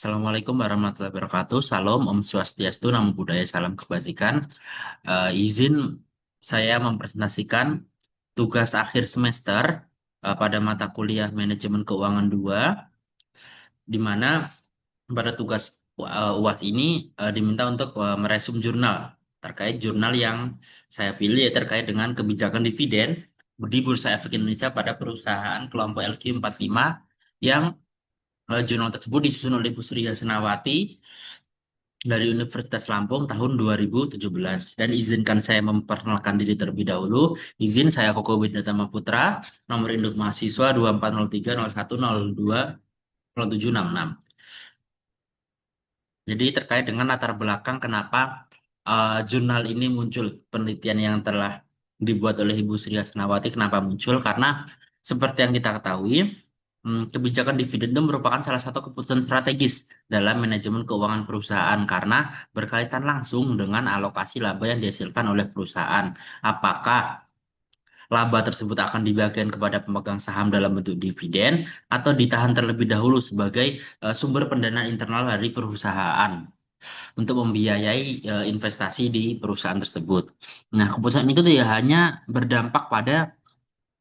Assalamualaikum warahmatullahi wabarakatuh. Salam, Om Swastiastu, Namo Buddhaya, Salam Kebajikan. Izin saya mempresentasikan tugas akhir semester pada mata kuliah Manajemen Keuangan 2, di mana pada tugas UAS ini diminta untuk meresum jurnal terkait jurnal yang saya pilih ya, terkait dengan kebijakan dividen di Bursa Efek Indonesia pada perusahaan kelompok LQ45 yang jurnal tersebut disusun oleh Bu Sri Hasnawati dari Universitas Lampung tahun 2017. Dan izinkan saya memperkenalkan diri terlebih dahulu. Izin saya Koko Widnatama Putra, nomor induk mahasiswa 240301020766. Jadi terkait dengan latar belakang kenapa jurnal ini muncul, penelitian yang telah dibuat oleh Ibu Sri Hasnawati kenapa muncul? Karena seperti yang kita ketahui, kebijakan dividen itu merupakan salah satu keputusan strategis dalam manajemen keuangan perusahaan karena berkaitan langsung dengan alokasi laba yang dihasilkan oleh perusahaan. Apakah laba tersebut akan dibagikan kepada pemegang saham dalam bentuk dividen atau ditahan terlebih dahulu sebagai sumber pendanaan internal dari perusahaan untuk membiayai investasi di perusahaan tersebut. Nah, keputusan itu tidak hanya berdampak pada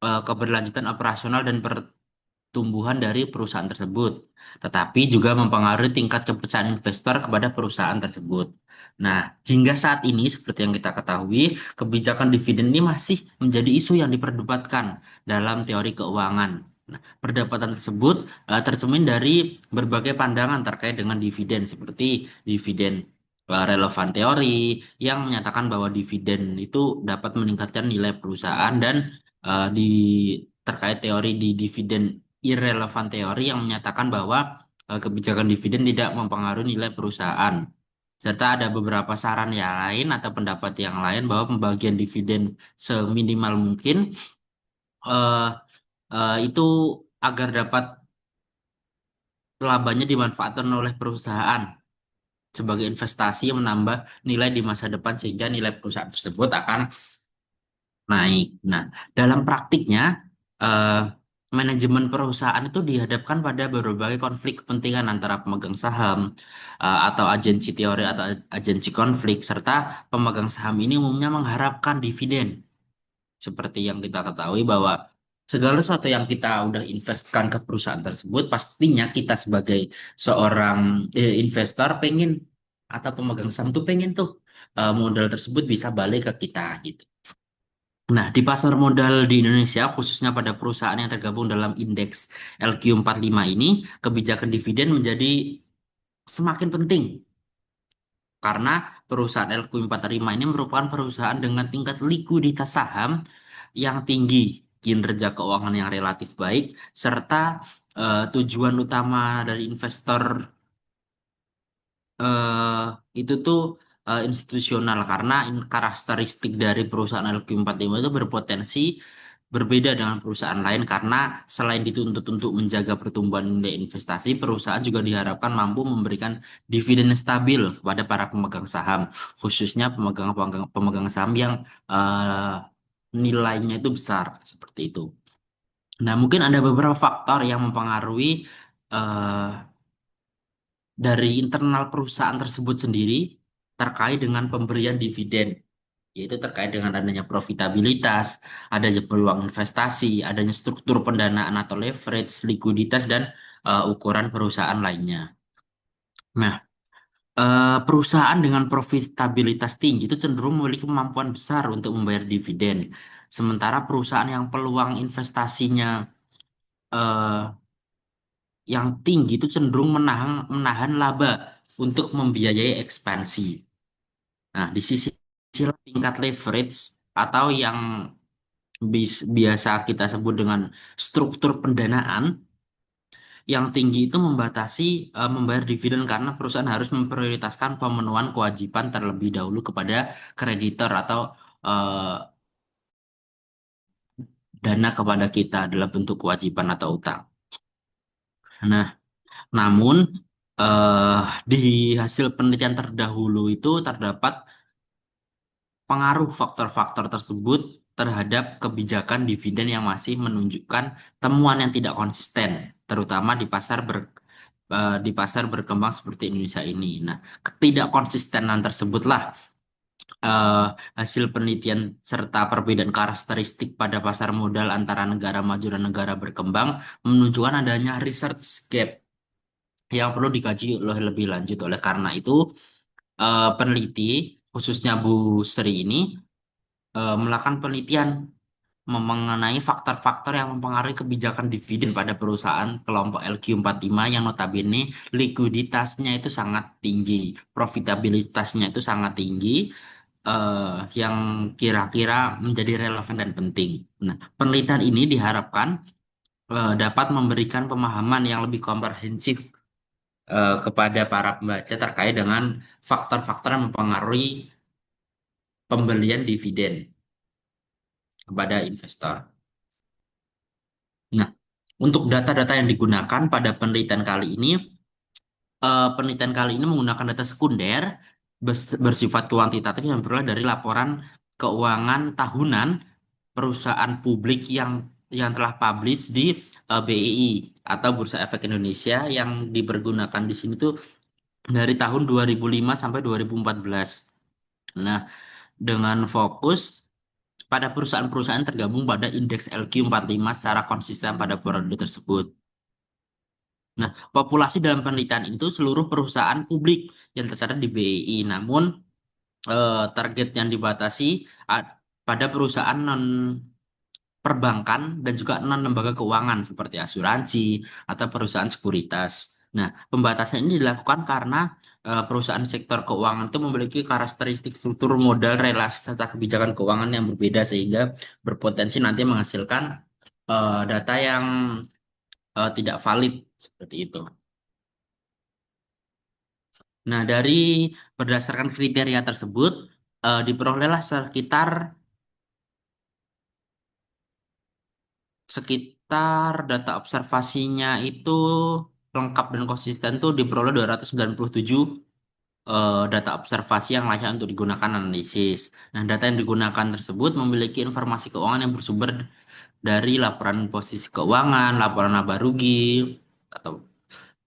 keberlanjutan operasional dan pertumbuhan dari perusahaan tersebut, tetapi juga mempengaruhi tingkat kepercayaan investor kepada perusahaan tersebut. Nah, hingga saat ini, seperti yang kita ketahui, kebijakan dividen ini masih menjadi isu yang diperdebatkan dalam teori keuangan. Nah, perdebatan tersebut tercermin dari berbagai pandangan terkait dengan dividen, seperti dividen relevan teori yang menyatakan bahwa dividen itu dapat meningkatkan nilai perusahaan dan di terkait teori di dividen irrelevant teori yang menyatakan bahwa kebijakan dividen tidak mempengaruhi nilai perusahaan. Serta ada beberapa saran yang lain atau pendapat yang lain bahwa pembagian dividen seminimal mungkin eh, itu agar dapat labanya dimanfaatkan oleh perusahaan sebagai investasi yang menambah nilai di masa depan sehingga nilai perusahaan tersebut akan naik. Nah, dalam praktiknya, eh, manajemen perusahaan itu dihadapkan pada berbagai konflik kepentingan antara pemegang saham, atau agensi teori atau agensi konflik, serta pemegang saham ini umumnya mengharapkan dividen. Seperti yang kita ketahui bahwa segala sesuatu yang kita udah investkan ke perusahaan tersebut, pastinya kita sebagai seorang investor pengen atau pemegang saham tuh pengen tuh modal tersebut bisa balik ke kita gitu. Nah, di pasar modal di Indonesia, khususnya pada perusahaan yang tergabung dalam indeks LQ45 ini, kebijakan dividen menjadi semakin penting karena perusahaan LQ45 ini merupakan perusahaan dengan tingkat likuiditas saham yang tinggi, kinerja keuangan yang relatif baik, serta tujuan utama dari investor eh itu tuh institusional karena karakteristik dari perusahaan LQ45 itu berpotensi berbeda dengan perusahaan lain karena selain dituntut untuk menjaga pertumbuhan nilai investasi, perusahaan juga diharapkan mampu memberikan dividen yang stabil kepada para pemegang saham, khususnya pemegang pemegang saham yang eh, nilainya itu besar seperti itu. Nah, mungkin ada beberapa faktor yang mempengaruhi eh, dari internal perusahaan tersebut sendiri terkait dengan pemberian dividen, yaitu terkait dengan adanya profitabilitas, adanya peluang investasi, adanya struktur pendanaan atau leverage, likuiditas, dan ukuran perusahaan lainnya. Nah, perusahaan dengan profitabilitas tinggi itu cenderung memiliki kemampuan besar untuk membayar dividen. Sementara perusahaan yang peluang investasinya eh, yang tinggi itu cenderung menahan laba untuk membiayai ekspansi. Nah, di sisi tingkat leverage atau yang biasa kita sebut dengan struktur pendanaan yang tinggi itu membatasi membayar dividen karena perusahaan harus memprioritaskan pemenuhan kewajiban terlebih dahulu kepada kreditor atau eh, dana kepada kita dalam bentuk kewajiban atau utang. Nah, namun eh, di hasil penelitian terdahulu itu terdapat pengaruh faktor-faktor tersebut terhadap kebijakan dividen yang masih menunjukkan temuan yang tidak konsisten, terutama di pasar di pasar berkembang seperti Indonesia ini. Nah, ketidakkonsistenan tersebutlah eh, hasil penelitian serta perbedaan karakteristik pada pasar modal antara negara maju dan negara berkembang menunjukkan adanya research gap yang perlu dikaji lebih lanjut. Oleh karena itu, peneliti, khususnya Bu Sri ini, melakukan penelitian mengenai faktor-faktor yang mempengaruhi kebijakan dividen pada perusahaan kelompok LQ45 yang notabene likuiditasnya itu sangat tinggi, profitabilitasnya itu sangat tinggi, yang kira-kira menjadi relevan dan penting. Nah, penelitian ini diharapkan dapat memberikan pemahaman yang lebih komprehensif kepada para pembaca terkait dengan faktor-faktor yang mempengaruhi pembelian dividen kepada investor. Nah, untuk data-data yang digunakan pada penelitian kali ini menggunakan data sekunder bersifat kuantitatif yang berasal dari laporan keuangan tahunan perusahaan publik yang telah publish di BEI atau Bursa Efek Indonesia yang dipergunakan di sini tuh dari tahun 2005 sampai 2014. Nah, dengan fokus pada perusahaan-perusahaan tergabung pada indeks LQ45 secara konsisten pada periode tersebut. Nah, populasi dalam penelitian itu seluruh perusahaan publik yang tercatat di BEI, namun target yang dibatasi pada perusahaan non perbankan dan juga non lembaga keuangan seperti asuransi atau perusahaan sekuritas. Nah, pembatasan ini dilakukan karena perusahaan sektor keuangan itu memiliki karakteristik struktur modal, relasi serta kebijakan keuangan yang berbeda sehingga berpotensi nanti menghasilkan data yang tidak valid seperti itu. Nah, berdasarkan kriteria tersebut diperolehlah sekitar data observasinya itu lengkap dan konsisten tuh diperoleh 297 data observasi yang layak untuk digunakan analisis. Nah, data yang digunakan tersebut memiliki informasi keuangan yang bersumber dari laporan posisi keuangan, laporan laba rugi, atau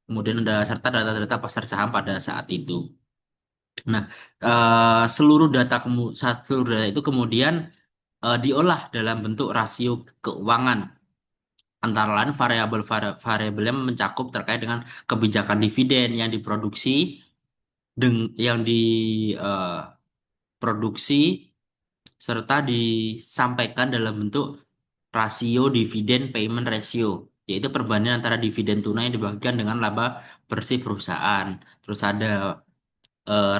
kemudian ada serta data-data pasar saham pada saat itu. Nah, seluruh data itu kemudian diolah dalam bentuk rasio keuangan. Antara lain variabel yang mencakup terkait dengan kebijakan dividen yang diproduksi serta disampaikan dalam bentuk rasio dividen payment ratio, yaitu perbandingan antara dividen tunai yang dibagikan dengan laba bersih perusahaan. Terus ada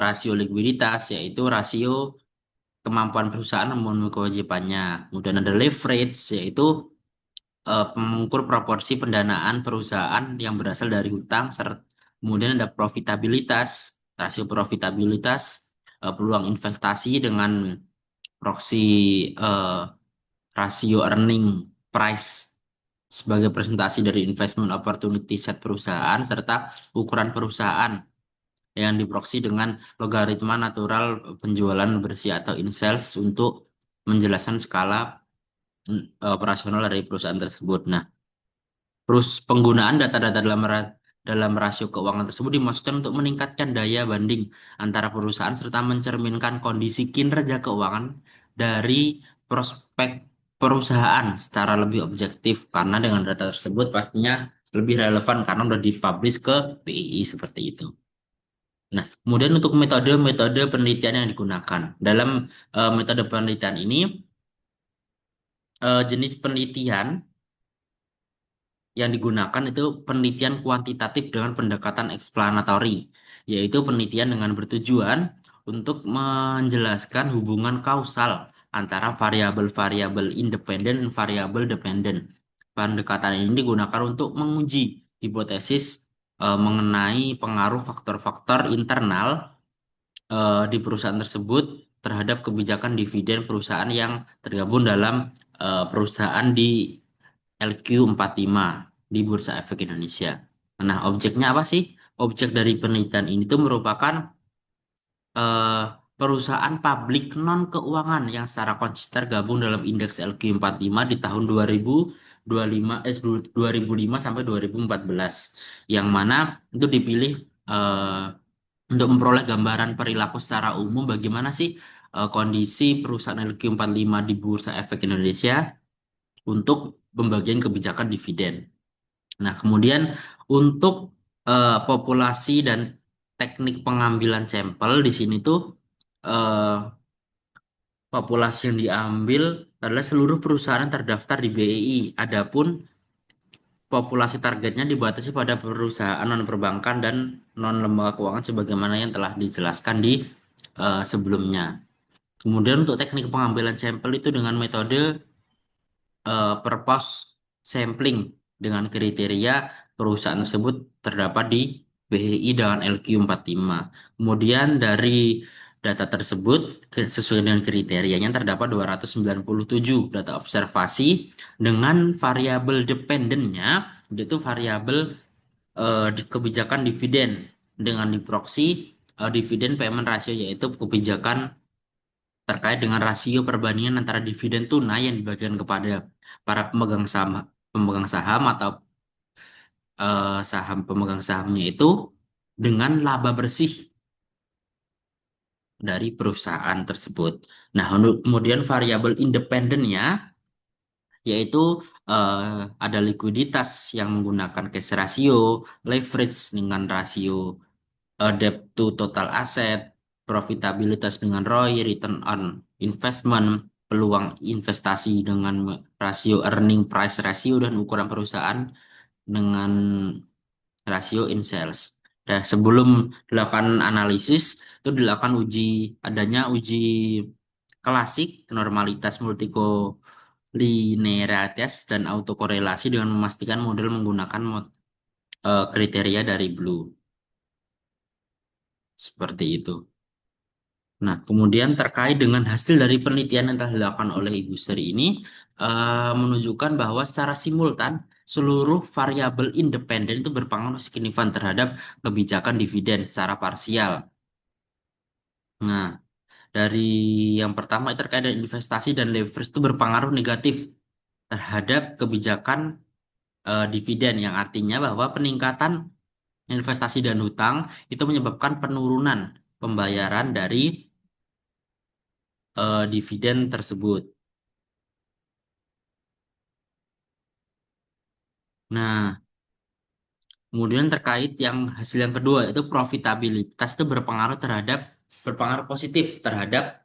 rasio likuiditas, yaitu rasio kemampuan perusahaan memenuhi kewajibannya. Kemudian ada leverage, yaitu mengukur proporsi pendanaan perusahaan yang berasal dari hutang, kemudian ada profitabilitas, rasio profitabilitas, peluang investasi dengan proxy eh, rasio earning price sebagai presentasi dari investment opportunity set perusahaan, serta ukuran perusahaan yang diproksi dengan logaritma natural penjualan bersih atau in sales untuk menjelaskan skala operasional dari perusahaan tersebut. Nah, terus penggunaan data-data dalam rasio keuangan tersebut dimaksudkan untuk meningkatkan daya banding antara perusahaan serta mencerminkan kondisi kinerja keuangan dari prospek perusahaan secara lebih objektif karena dengan data tersebut pastinya lebih relevan karena sudah dipublish ke BI seperti itu. Nah, kemudian untuk metode-metode penelitian yang digunakan. Dalam metode penelitian ini, jenis penelitian yang digunakan itu penelitian kuantitatif dengan pendekatan explanatory, yaitu penelitian dengan bertujuan untuk menjelaskan hubungan kausal antara variabel-variabel independen dan variabel dependen. Pendekatan ini digunakan untuk menguji hipotesis mengenai pengaruh faktor-faktor internal di perusahaan tersebut terhadap kebijakan dividen perusahaan yang tergabung dalam perusahaan di LQ45 di Bursa Efek Indonesia. Nah, objeknya apa sih? Objek dari penelitian ini tuh merupakan eh, perusahaan publik non keuangan yang secara konsisten gabung dalam indeks LQ45 di tahun 2000 2005 sampai 2014, yang mana itu dipilih eh, untuk memperoleh gambaran perilaku secara umum bagaimana sih kondisi perusahaan LQ45 di Bursa Efek Indonesia untuk pembagian kebijakan dividen. Nah, kemudian untuk populasi dan teknik pengambilan sampel di sini tuh eh, populasi yang diambil adalah seluruh perusahaan yang terdaftar di BEI. Adapun populasi targetnya dibatasi pada perusahaan non perbankan dan non lembaga keuangan sebagaimana yang telah dijelaskan di sebelumnya. Kemudian untuk teknik pengambilan sampel itu dengan metode purpose sampling dengan kriteria perusahaan tersebut terdapat di BHI dengan LQ45. Kemudian dari data tersebut sesuai dengan kriterianya terdapat 297 data observasi dengan variabel dependennya yaitu variabel kebijakan dividen dengan diproksi dividen payment ratio yaitu kebijakan terkait dengan rasio perbandingan antara dividen tunai yang dibagikan kepada para pemegang saham atau saham pemegang sahamnya itu dengan laba bersih dari perusahaan tersebut. Nah, kemudian variabel independennya yaitu eh, ada likuiditas yang menggunakan cash ratio, leverage dengan rasio debt to total asset, profitabilitas dengan ROI, return on investment, peluang investasi dengan rasio earning price ratio dan ukuran perusahaan dengan rasio in sales. Nah, sebelum dilakukan analisis, itu dilakukan adanya uji klasik, normalitas multikolinearitas dan autokorelasi dengan memastikan model menggunakan kriteria dari Blue. Seperti itu. Nah, kemudian terkait dengan hasil dari penelitian yang telah dilakukan oleh Ibu Sri ini menunjukkan bahwa secara simultan seluruh variabel independen itu berpengaruh signifikan terhadap kebijakan dividen secara parsial. Nah, dari yang pertama terkait dengan investasi dan leverage itu berpengaruh negatif terhadap kebijakan dividen yang artinya bahwa peningkatan investasi dan hutang itu menyebabkan penurunan pembayaran dari dividen tersebut. Nah, kemudian terkait yang hasil yang kedua itu profitabilitas itu berpengaruh positif terhadap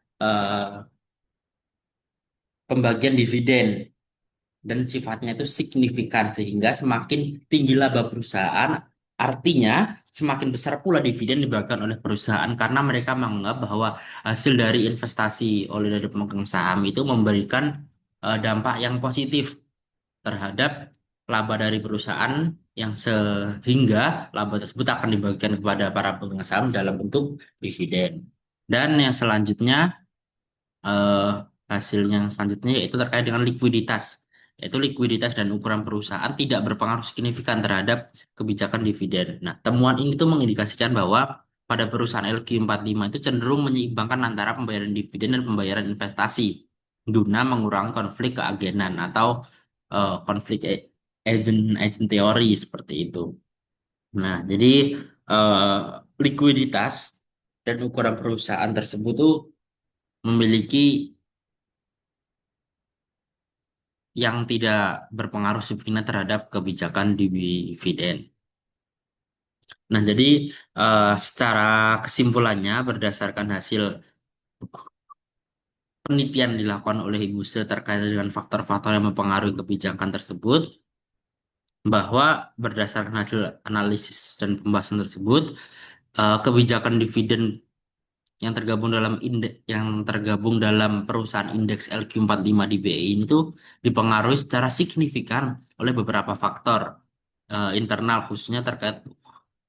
pembagian dividen dan sifatnya itu signifikan sehingga semakin tinggi laba perusahaan artinya semakin besar pula dividen dibagikan oleh perusahaan karena mereka menganggap bahwa hasil dari investasi oleh dari pemegang saham itu memberikan dampak yang positif terhadap laba dari perusahaan yang sehingga laba tersebut akan dibagikan kepada para pemegang saham dalam bentuk dividen. Dan yang selanjutnya eh, hasil yang selanjutnya yaitu terkait dengan likuiditas. Yaitu likuiditas dan ukuran perusahaan tidak berpengaruh signifikan terhadap kebijakan dividen. Nah, temuan ini tuh mengindikasikan bahwa pada perusahaan LQ45 itu cenderung menyeimbangkan antara pembayaran dividen dan pembayaran investasi guna mengurangi konflik keagenan atau konflik agent agent teori seperti itu. Nah, jadi eh, likuiditas dan ukuran perusahaan tersebut tuh memiliki yang tidak berpengaruh signifikan terhadap kebijakan dividen. Nah, jadi secara kesimpulannya berdasarkan hasil penelitian yang dilakukan oleh Ibu Sri terkait dengan faktor-faktor yang mempengaruhi kebijakan tersebut, bahwa berdasarkan hasil analisis dan pembahasan tersebut, kebijakan dividen yang tergabung dalam perusahaan indeks LQ45 di BI ini tuh dipengaruhi secara signifikan oleh beberapa faktor internal khususnya terkait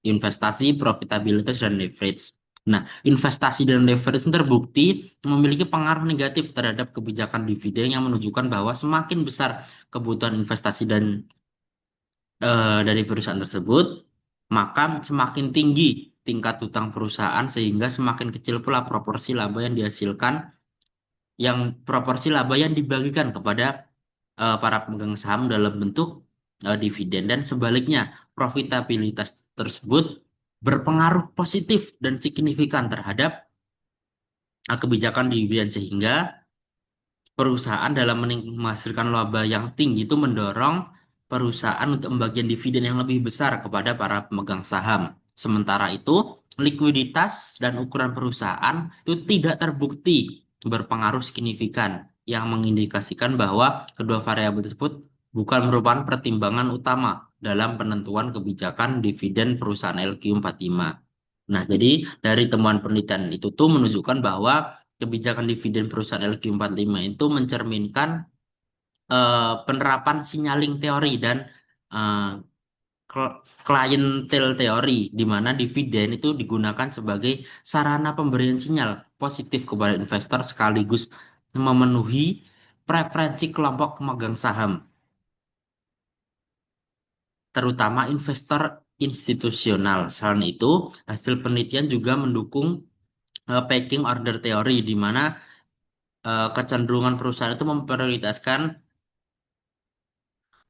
investasi, profitabilitas dan leverage. Nah, investasi dan leverage ini terbukti memiliki pengaruh negatif terhadap kebijakan dividen yang menunjukkan bahwa semakin besar kebutuhan investasi dari perusahaan tersebut, maka semakin tinggi tingkat hutang perusahaan sehingga semakin kecil pula proporsi laba yang dihasilkan, yang proporsi laba yang dibagikan kepada para pemegang saham dalam bentuk dividen dan sebaliknya profitabilitas tersebut berpengaruh positif dan signifikan terhadap kebijakan dividen sehingga perusahaan dalam menghasilkan laba yang tinggi itu mendorong perusahaan untuk membagikan dividen yang lebih besar kepada para pemegang saham. Sementara itu, likuiditas dan ukuran perusahaan itu tidak terbukti berpengaruh signifikan yang mengindikasikan bahwa kedua variabel tersebut bukan merupakan pertimbangan utama dalam penentuan kebijakan dividen perusahaan LQ45. Nah, jadi dari temuan penelitian itu tuh menunjukkan bahwa kebijakan dividen perusahaan LQ45 itu mencerminkan penerapan signaling teori dan eh, clientele teori, di mana dividen itu digunakan sebagai sarana pemberian sinyal positif kepada investor sekaligus memenuhi preferensi kelompok pemegang saham, terutama investor institusional. Selain itu, hasil penelitian juga mendukung pecking order teori, di mana kecenderungan perusahaan itu memprioritaskan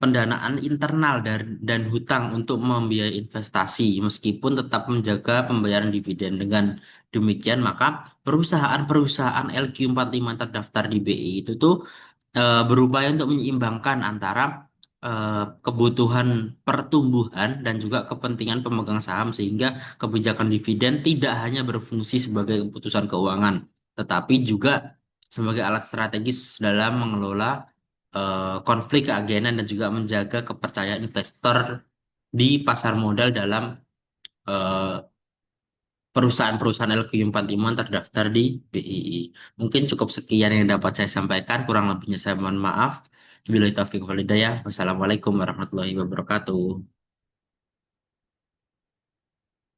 pendanaan internal dan hutang untuk membiayai investasi, meskipun tetap menjaga pembayaran dividen. Dengan demikian, maka perusahaan-perusahaan LQ45 yang terdaftar di BI itu tuh berupaya untuk menyeimbangkan antara kebutuhan pertumbuhan dan juga kepentingan pemegang saham, sehingga kebijakan dividen tidak hanya berfungsi sebagai keputusan keuangan, tetapi juga sebagai alat strategis dalam mengelola konflik keagenan dan juga menjaga kepercayaan investor di pasar modal dalam eh, perusahaan-perusahaan LQ45 yang terdaftar di BII. Mungkin cukup sekian yang dapat saya sampaikan, kurang lebihnya saya mohon maaf. Wabillahi taufiq wal hidayah. Wassalamualaikum warahmatullahi wabarakatuh.